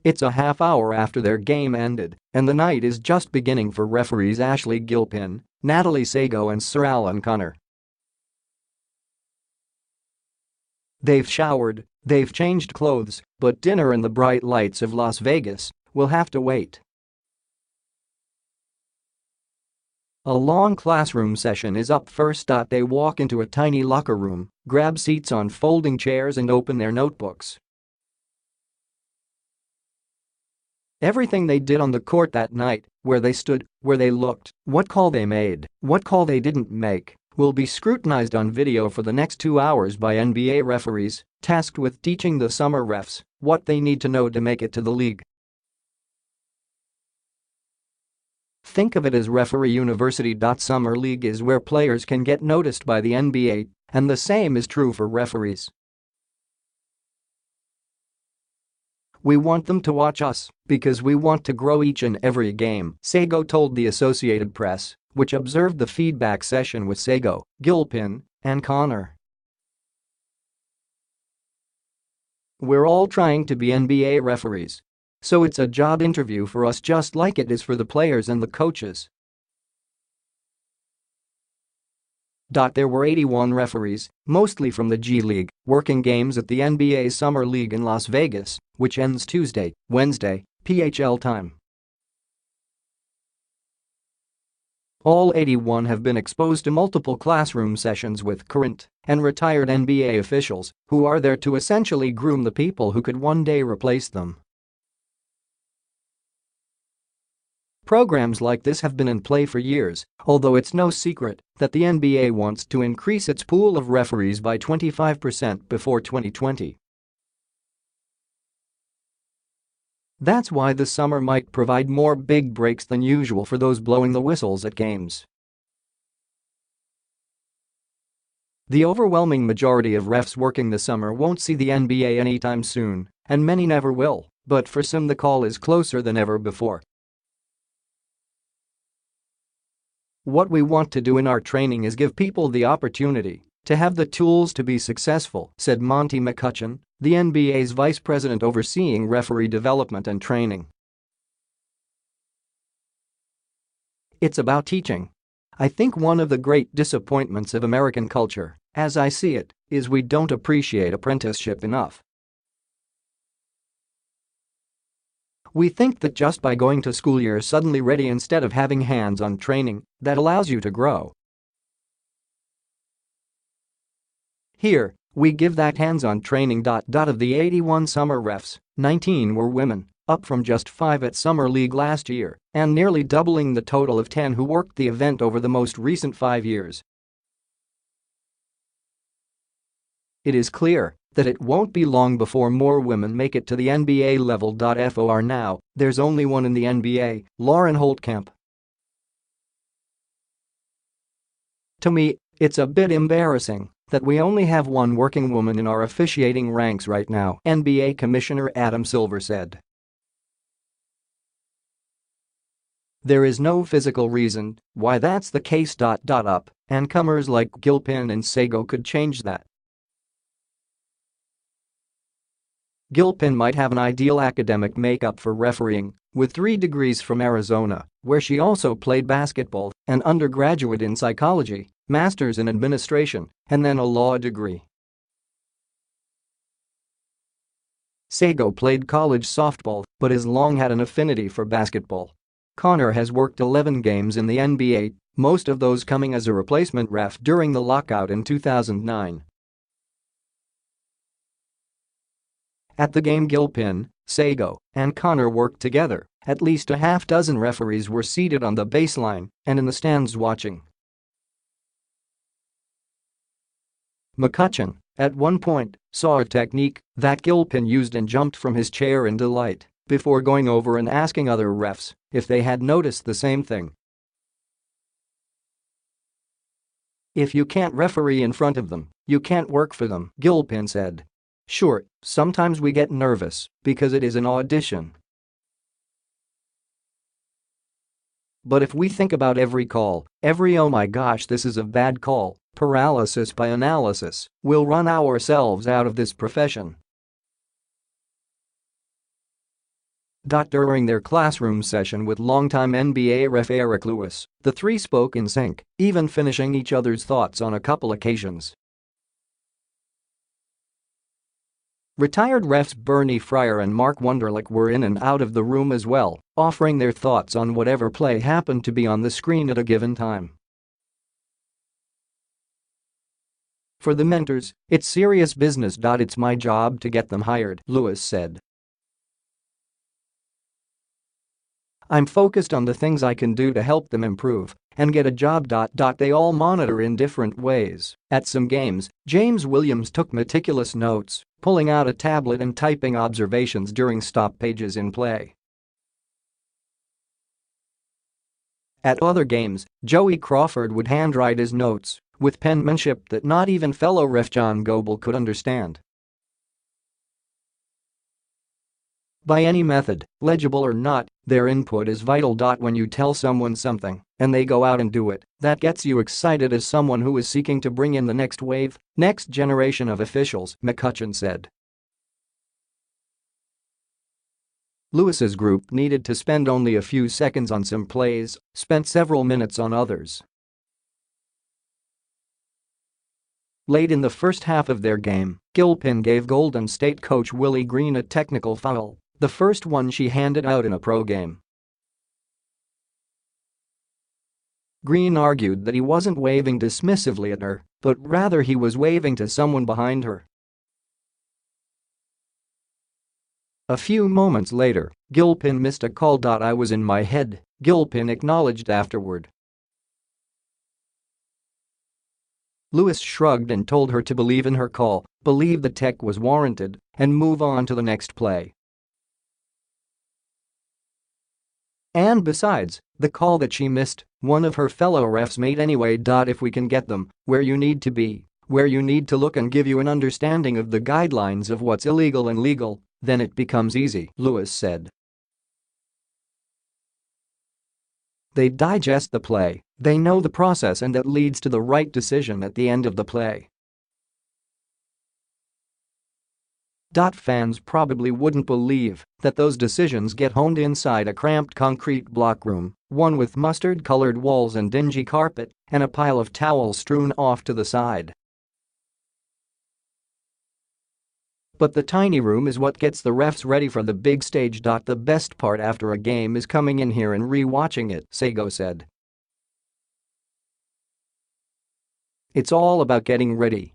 It's a half hour after their game ended, and the night is just beginning for referees Ashley Gilpin, Natalie Sago and SirAllen Conner. They've showered, they've changed clothes, but dinner and the bright lights of Las Vegas will have to wait. A long classroom session is up first. They walk into a tiny locker room, grab seats on folding chairs and open their notebooks. Everything they did on the court that night, where they stood, where they looked, what call they made, what call they didn't make, will be scrutinized on video for the next 2 hours by NBA referees, tasked with teaching the summer refs what they need to know to make it to the league. Think of it as referee university. Summer league is where players can get noticed by the NBA, and the same is true for referees. We want them to watch us because we want to grow each and every game, Sago told the Associated Press, which observed the feedback session with Sago, Gilpin, and Conner. We're all trying to be NBA referees. So it's a job interview for us just like it is for the players and the coaches. There were 81 referees, mostly from the G League, working games at the NBA Summer League in Las Vegas, which ends Tuesday, Wednesday, PHL time. All 81 have been exposed to multiple classroom sessions with current and retired NBA officials who are there to essentially groom the people who could one day replace them. Programs like this have been in play for years, although it's no secret that the NBA wants to increase its pool of referees by 25% before 2020. That's why the summer might provide more big breaks than usual for those blowing the whistles at games. The overwhelming majority of refs working the summer won't see the NBA anytime soon, and many never will, but for some the call is closer than ever before. What we want to do in our training is give people the opportunity to have the tools to be successful, said Monty McCutcheon, the NBA's vice president overseeing referee development and training. It's about teaching. I think one of the great disappointments of American culture, as I see it, is we don't appreciate apprenticeship enough. We think that just by going to school you're suddenly ready instead of having hands-on training that allows you to grow. Here, we give that hands-on training. Of the 81 summer refs, 19 were women, up from just 5 at Summer League last year, and nearly doubling the total of 10 who worked the event over the most recent 5 years. It is clear that it won't be long before more women make it to the NBA level. For now, there's only one in the NBA, Lauren Holtkamp. To me, it's a bit embarrassing that we only have one working woman in our officiating ranks right now, NBA Commissioner Adam Silver said. There is no physical reason why that's the case. Up and comers like Gilpin and Sago could change that. Gilpin might have an ideal academic makeup for refereeing, with 3 degrees from Arizona, where she also played basketball, an undergraduate in psychology, master's in administration, and then a law degree. Sago played college softball but has long had an affinity for basketball. Conner has worked 11 games in the NBA, most of those coming as a replacement ref during the lockout in 2009. At the game Gilpin, Sago, and Conner worked together, at least a half dozen referees were seated on the baseline and in the stands watching. McCutcheon, at one point, saw a technique that Gilpin used and jumped from his chair in delight before going over and asking other refs if they had noticed the same thing. If you can't referee in front of them, you can't work for them, Gilpin said. Sure, sometimes we get nervous because it is an audition. But if we think about every call, every "oh my gosh, this is a bad call," paralysis by analysis, we'll run ourselves out of this profession. During their classroom session with longtime NBA ref Eric Lewis, the three spoke in sync, even finishing each other's thoughts on a couple occasions. Retired refs Bernie Fryer and Mark Wunderlich were in and out of the room as well, offering their thoughts on whatever play happened to be on the screen at a given time. For the mentors, it's serious business. It's my job to get them hired, Lewis said. I'm focused on the things I can do to help them improve and get a job. They all monitor in different ways. At some games, James Williams took meticulous notes, pulling out a tablet and typing observations during stop pages in play. At other games, Joey Crawford would handwrite his notes with penmanship that not even fellow ref John Goebel could understand. By any method, legible or not, their input is vital. When you tell someone something and they go out and do it, that gets you excited as someone who is seeking to bring in the next wave, next generation of officials, McCutcheon said. Lewis's group needed to spend only a few seconds on some plays, spent several minutes on others. Late in the first half of their game, Gilpin gave Golden State coach Willie Green a technical foul, the first one she handed out in a pro game. Green argued that he wasn't waving dismissively at her, but rather he was waving to someone behind her. A few moments later, Gilpin missed a call. I was in my head, Gilpin acknowledged afterward. Lewis shrugged and told her to believe in her call, believe the tech was warranted, and move on to the next play. And besides, the call that she missed, one of her fellow refs made anyway. If we can get them where you need to be, where you need to look and give you an understanding of the guidelines of what's illegal and legal, then it becomes easy, Lewis said. They digest the play, they know the process, and that leads to the right decision at the end of the play. Fans probably wouldn't believe that those decisions get honed inside a cramped concrete block room, one with mustard-colored walls and dingy carpet, and a pile of towels strewn off to the side. But the tiny room is what gets the refs ready for the big stage. The best part after a game is coming in here and re-watching it, Sago said. It's all about getting ready.